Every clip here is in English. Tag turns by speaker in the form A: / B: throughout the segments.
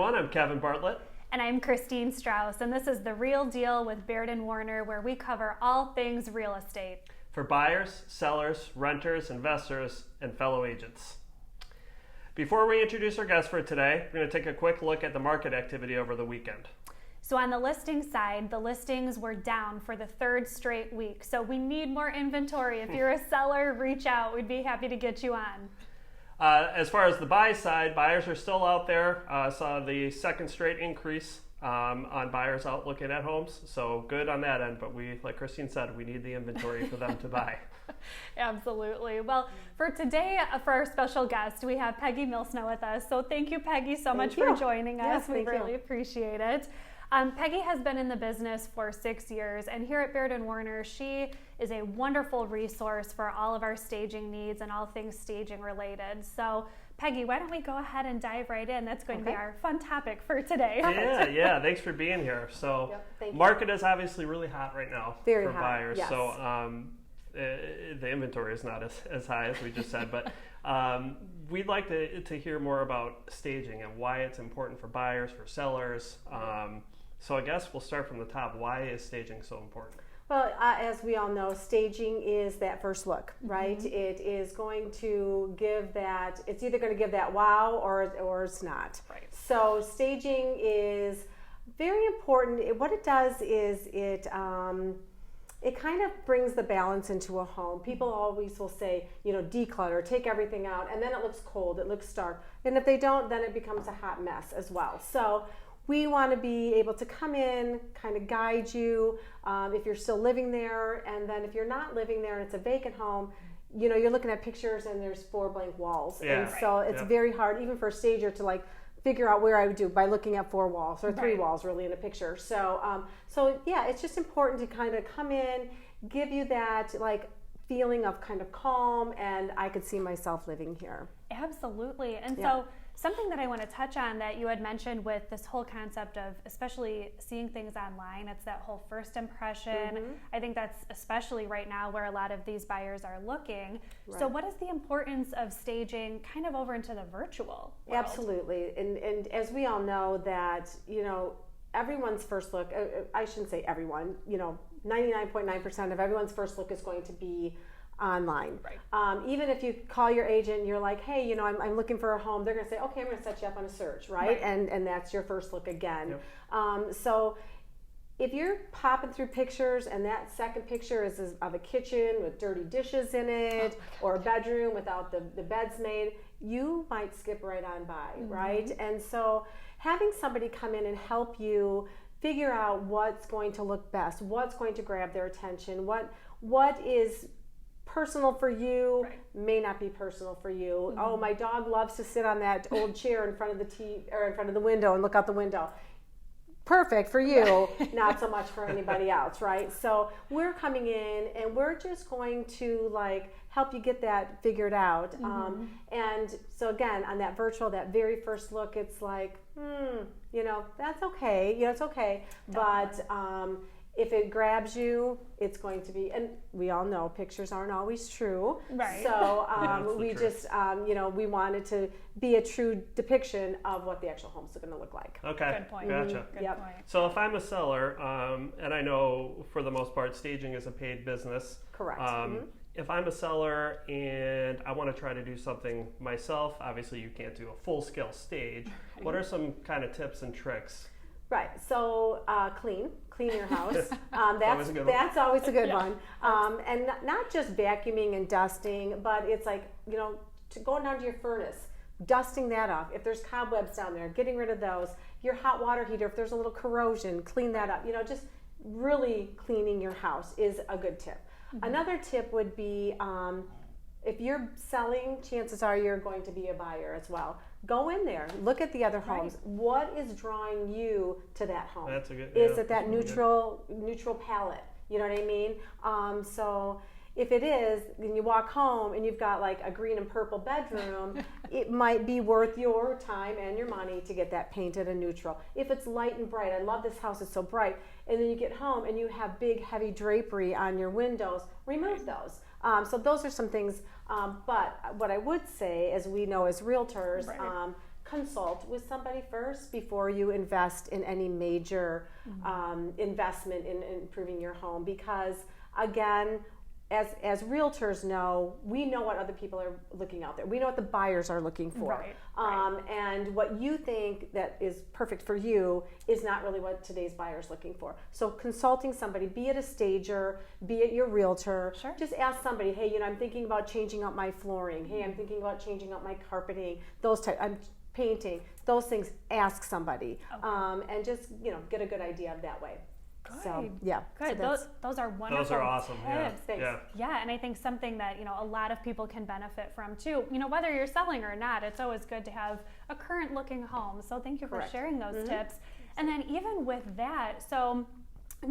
A: everyone. I'm Kevin Bartlett.
B: And I'm Christine Strauss, and this is The Real Deal with Baird and Warner, where we cover all things real estate.
A: For buyers, sellers, renters, investors, and fellow agents. Before we introduce our guest for today, we're going to take a quick look at the market activity over the weekend.
B: So on the listing side, the listings were down for the third straight week. So we need more inventory. If you're a seller, reach out. We'd be happy to get you on.
A: As far as the buy side, buyers are still out there. Saw the second straight increase on buyers out looking at homes. So good on that end. But we, like Christine said, we need the inventory for them to buy.
B: Absolutely. Well, for today, for our special guest, we have Peggy Mlsna with us. So thank you, Peggy, so much for joining us.
C: Yes,
B: we really appreciate it. Peggy has been in the business for 6 years, and here at Baird and Warner, she is a wonderful resource for all of our staging needs and all things staging related. So, Peggy, why don't we go ahead and dive right in? That's going to be our fun topic for today.
A: Yeah. Thanks for being here. So, market is obviously really hot right now for buyers.
C: Yes.
A: So, the inventory is not as high as we just said, but we'd like to hear more about staging and why it's important for buyers, for sellers. So I guess we'll start from the top. Why is staging so important?
C: Well, as we all know, staging is that first look, right? Mm-hmm. It is going to give that, it's either going to give that wow or it's not.
B: Right.
C: So staging is very important. What it does is it kind of brings the balance into a home. People always will say, declutter, take everything out, and then it looks cold, it looks stark. And if they don't, then it becomes a hot mess as well. So we want to be able to come in, kind of guide you if you're still living there, and then if you're not living there and it's a vacant home, you're looking at pictures and there's 4 blank walls.
A: Yeah,
C: and so it's very hard, even for a stager, to figure out where I would do by looking at 4 walls or 3 walls really in a picture. So, it's just important to kind of come in, give you that feeling of kind of calm, and I could see myself living here.
B: Absolutely. And so something that I want to touch on that you had mentioned with this whole concept of especially seeing things online, it's that whole first impression. Mm-hmm. I think that's especially right now where a lot of these buyers are looking. Right. So what is the importance of staging kind of over into the virtual world?
C: Absolutely. And as we all know that, everyone's first look, I shouldn't say everyone, 99.9% of everyone's first look is going to be online.
B: Right.
C: Even if you call your agent and you're like, hey, I'm looking for a home, they're going to say, okay, I'm going to set you up on a search, right? And that's your first look again. Yep. So if you're popping through pictures and that second picture is of a kitchen with dirty dishes in it, or a bedroom without the beds made, you might skip right on by, right? And so having somebody come in and help you figure out what's going to look best, what's going to grab their attention, what is personal for you may not be personal for you. Mm-hmm. Oh, my dog loves to sit on that old chair in front of the window and look out the window. Perfect for you, not so much for anybody else, right? So we're coming in and we're just going to help you get that figured out. Mm-hmm. And so again, on that virtual, that very first look, it's that's okay. It's okay. Definitely. But if it grabs you, it's going to be, and we all know pictures aren't always true.
B: Right.
C: So we just, we wanted to be a true depiction of what the actual homes are going to look like.
A: Okay.
B: Good point.
A: Gotcha.
B: Good point.
A: So if I'm a seller, and I know for the most part staging is a paid business.
C: Correct.
A: If I'm a seller and I want to try to do something myself, obviously you can't do a full-scale stage. What are some kind of tips and tricks?
C: Right. So clean your house. That's always a good one. And not just vacuuming and dusting, but it's going down to your furnace, dusting that off. If there's cobwebs down there, getting rid of those. Your hot water heater, if there's a little corrosion, clean that up. Just really cleaning your house is a good tip. Mm-hmm. Another tip would be if you're selling, chances are you're going to be a buyer as well. Go in there, look at the other homes. Right. What is drawing you to that home?
A: That's a good.
C: Is it that neutral palette? You know what I mean? So if it is, and you walk home and you've got a green and purple bedroom, it might be worth your time and your money to get that painted and neutral. If it's light and bright, I love this house, it's so bright, and then you get home and you have big heavy drapery on your windows, remove those. So those are some things, but what I would say, as we know as realtors, consult with somebody first before you invest in any major investment in improving your home, because again, as realtors know, we know what other people are looking out there. We know what the buyers are looking for.
B: Right.
C: And what you think that is perfect for you is not really what today's buyer is looking for. So consulting somebody, be it a stager, be it your realtor,
B: Sure.
C: just ask somebody, hey, you know, I'm thinking about changing out my flooring. Hey, I'm thinking about changing out my carpeting. Those type, I'm painting. Those things, ask somebody.
B: Okay.
C: And just, you know, get a good idea of that way.
B: Good.
C: So, yeah.
B: Good.
C: So
B: those are wonderful.
A: Those are awesome. Yeah.
B: tips.
C: Thanks.
A: Yeah.
B: Yeah, and I think something that, you know, a lot of people can benefit from too. You know, whether you're selling or not, it's always good to have a current looking home. So thank you for
C: Correct.
B: sharing those tips. And then even with that, so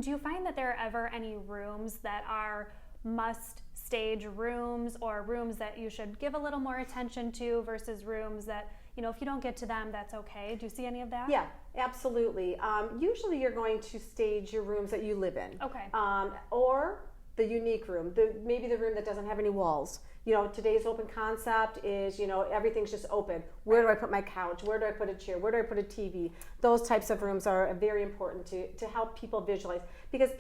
B: do you find that there are ever any rooms that are must stage rooms, or rooms that you should give a little more attention to versus rooms that, you know, if you don't get to them, that's okay? Do you see any of that?
C: Yeah, absolutely. Usually you're going to stage your rooms that you live in.
B: Okay.
C: Or the unique room, maybe the room that doesn't have any walls. You know, today's open concept is, you know, everything's just open. Where do I put my couch? Where do I put a chair? Where do I put a TV? Those types of rooms are very important to help people visualize, because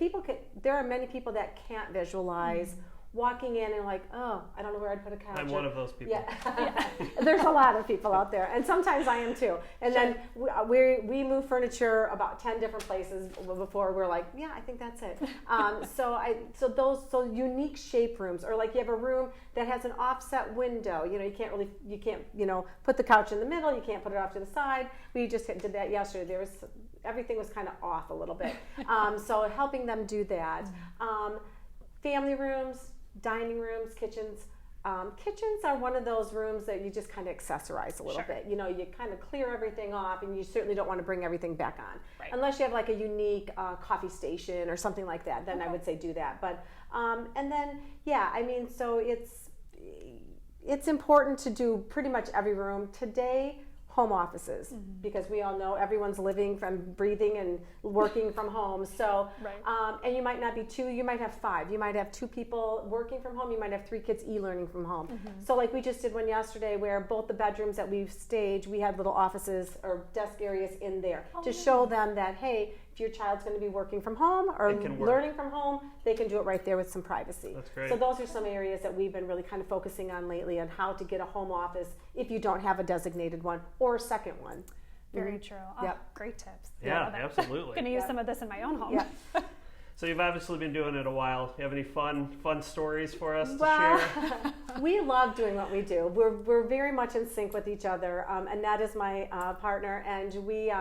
C: there are many people that can't visualize walking in and like, oh, I don't know where I'd put a couch.
A: I'm one of those people.
C: Yeah. There's a lot of people out there, and sometimes I am too. And then we move furniture about 10 different places before we're like, yeah, I think that's it. So unique shape rooms, or like you have a room that has an offset window. You know, you can't put the couch in the middle. You can't put it off to the side. We just did that yesterday. Everything was kind of off a little bit. So helping them do that. Family rooms, dining rooms, kitchens. Kitchens are one of those rooms that you just kind of accessorize a little bit. You know, you kind of clear everything off, and you certainly don't want to bring everything back on.
B: Right.
C: Unless you have like a unique coffee station or something like that, then I would say do that. But, and then, yeah, I mean, so it's important to do pretty much every room. Today, home offices, because we all know everyone's living from breathing and working from home. So, and you might not be two, you might have 5. You might have 2 people working from home. You might have 3 kids e-learning from home. So like we just did one yesterday where both the bedrooms that we've staged, we had little offices or desk areas in there to show them that, hey, if your child's going to be working from home or learning from home, they can do it right there with some privacy.
A: That's great.
C: So those are some areas that we've been really kind of focusing on lately, on how to get a home office if you don't have a designated one or a second one.
B: Very true. Oh, great tips.
A: Yeah, absolutely.
B: Going to use some of this in my own home.
C: Yeah.
A: So you've obviously been doing it a while. You have any fun stories for us to share?
C: We love doing what we do. We're very much in sync with each other, and that is my partner. And we,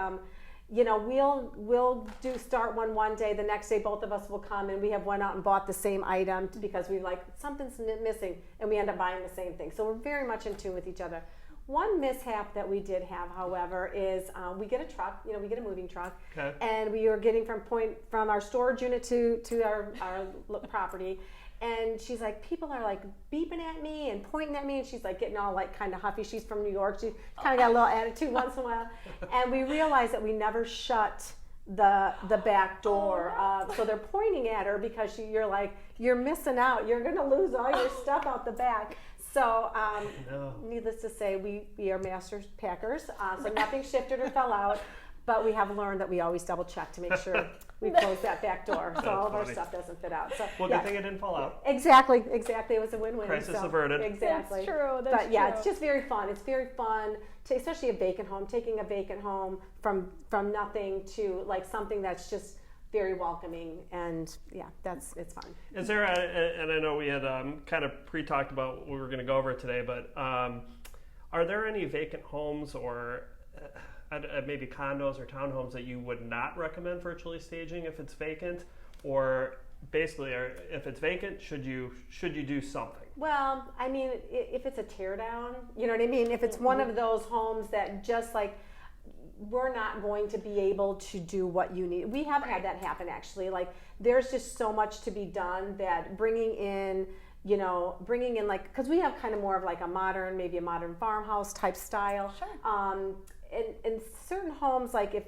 C: we'll start one day. The next day, both of us will come, and we have went out and bought the same item because we like something's missing, and we end up buying the same thing. So we're very much in tune with each other. One mishap that we did have, however, is we get a truck. You know, we get a moving truck, and we were getting from our storage unit to our property. And she's like, people are like beeping at me and pointing at me, and she's like getting all like kind of huffy. She's from New York. She kind of got a little attitude once in a while. And we realized that we never shut the back door. So they're pointing at her because you're like, you're missing out. You're going to lose all your stuff out the back. So needless to say, we are master packers. So nothing shifted or fell out. But we have learned that we always double check to make sure we close that back door, so all of our stuff doesn't fit out. So,
A: good thing it didn't fall out.
C: Exactly. It was a win-win.
A: Crisis averted.
C: Exactly.
B: That's true.
C: But yeah, it's just very fun. It's very fun, especially a vacant home, taking a vacant home from nothing to like something that's just very welcoming, and yeah, it's fun.
A: Is there and I know we had kind of pre-talked about what we were going to go over today, but are there any vacant homes or maybe condos or townhomes that you would not recommend virtually staging if it's vacant, or basically, if it's vacant, should you do something?
C: Well, I mean, if it's a tear down, you know what I mean? If it's one of those homes that just like, we're not going to be able to do what you need. We have had that happen actually. Like, there's just so much to be done that bringing in like, because we have kind of more of like maybe a modern farmhouse type style.
B: Sure.
C: In certain homes, like if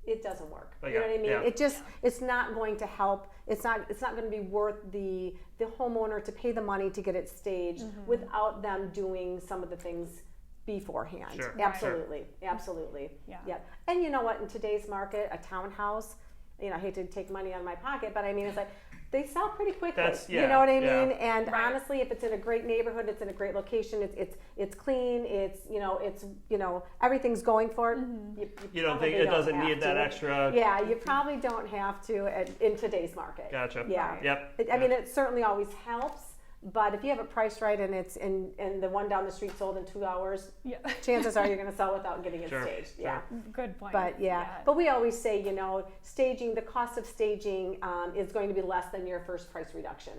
C: it doesn't work, you know what I mean? It's not going to help. It's not going to be worth the homeowner to pay the money to get it staged without them doing some of the things beforehand.
A: Sure.
C: Absolutely. Absolutely.
B: Yeah.
C: Yep. And you know what, in today's market, a townhouse, you know, I hate to take money out of my pocket, but I mean, it's like, they sell pretty quickly. You know what I mean? And honestly, if it's in a great neighborhood, it's in a great location, it's clean, it's everything's going for it.
A: You don't think it doesn't need that extra?
C: Yeah, you probably don't have to in today's market.
A: Gotcha.
C: Yeah.
A: Yep.
C: I mean, it certainly always helps. But if you have it priced right and it's and the one down the street sold in 2 hours, chances are you're going to sell without getting it staged. Yeah,
B: good point.
C: But but we always say, you know, staging, the cost of staging is going to be less than your first price reduction.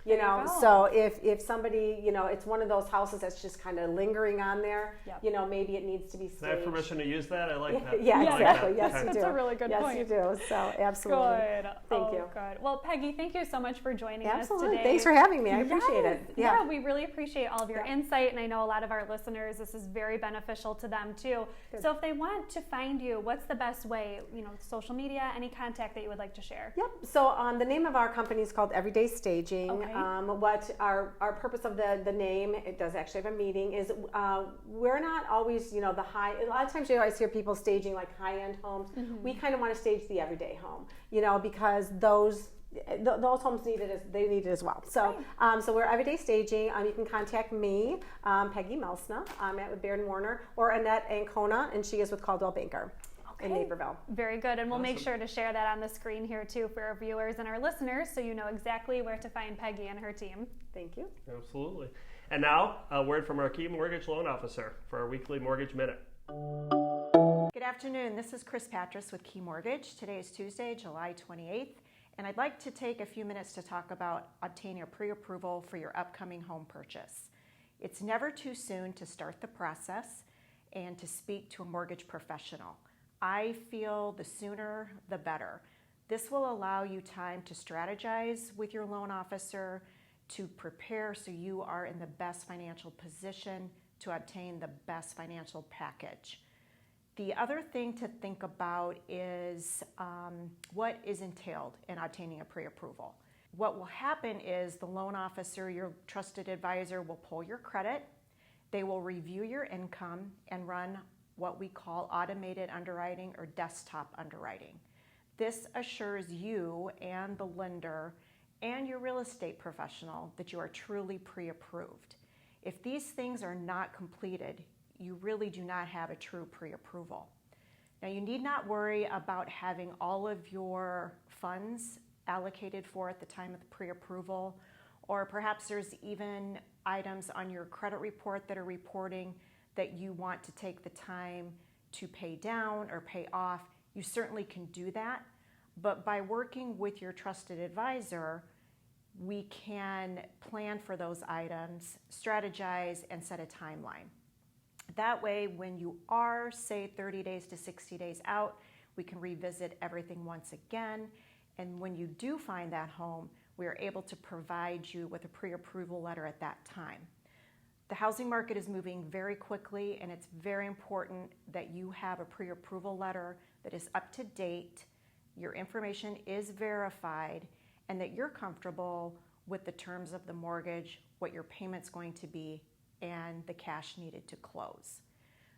C: You know, so if somebody, you know, it's one of those houses that's just kind of lingering on there, you know, maybe it needs to be staged.
A: I have permission to use that? I like that.
C: Yeah, exactly.
A: Like
C: yes, you do.
B: That's a really good point.
C: Yes, you do. So, absolutely.
B: Good.
C: Thank you.
B: Good. Well, Peggy, thank you so much for joining us
C: Absolutely.
B: today.
C: Thanks for having me. I appreciate it.
B: Yeah, we really appreciate all of your insight, and I know a lot of our listeners, this is very beneficial to them too. Good. So if they want to find you, what's the best way, you know, social media, any contact that you would like to share?
C: Yep. So the name of our company is called Everyday Staging.
B: Okay.
C: What our purpose of the name, it does actually have a meaning, is we're not always, you know, a lot of times you always hear people staging like high-end homes. We kind of want to stage the everyday home, you know, because those homes need it as well. So so we're Everyday Staging. You can contact me, Peggy Mlsna. I'm at Baird and Warner, or Annette Ancona, and she is with Caldwell Banker. In Naperville.
B: Very good. And we'll make sure to share that on the screen here too for our viewers and our listeners, so you know exactly where to find Peggy and her team.
C: Thank you.
A: Absolutely. And now, a word from our Key Mortgage Loan Officer for our weekly Mortgage Minute.
D: Good afternoon. This is Chris Patras with Key Mortgage. Today is Tuesday, July 28th, and I'd like to take a few minutes to talk about obtaining a pre-approval for your upcoming home purchase. It's never too soon to start the process and to speak to a mortgage professional. I feel the sooner the better. This will allow you time to strategize with your loan officer, to prepare so you are in the best financial position to obtain the best financial package. The other thing to think about is what is entailed in obtaining a pre-approval. What will happen is the loan officer, your trusted advisor, will pull your credit. They will review your income and run what we call automated underwriting or desktop underwriting. This assures you and the lender and your real estate professional that you are truly pre-approved. If these things are not completed, you really do not have a true pre-approval. Now, you need not worry about having all of your funds allocated for at the time of the pre-approval, or perhaps there's even items on your credit report that are reporting that you want to take the time to pay down or pay off. You certainly can do that, but by working with your trusted advisor, we can plan for those items, strategize, and set a timeline. That way, when you are, say, 30 days to 60 days out, we can revisit everything once again, and when you do find that home, we are able to provide you with a pre-approval letter at that time. The housing market is moving very quickly, and it's very important that you have a pre-approval letter that is up to date, your information is verified, and that you're comfortable with the terms of the mortgage, what your payment's going to be, and the cash needed to close.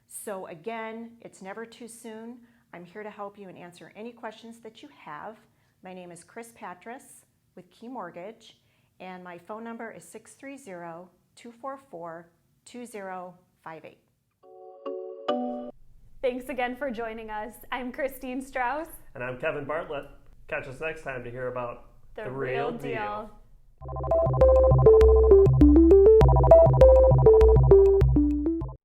D: So again, it's never too soon. I'm here to help you and answer any questions that you have. My name is Chris Patras with Key Mortgage, and my phone number is 630-244-2058.
B: Thanks again for joining us. I'm Christine Strauss.
A: And I'm Kevin Bartlett. Catch us next time to hear about
B: The Real Deal.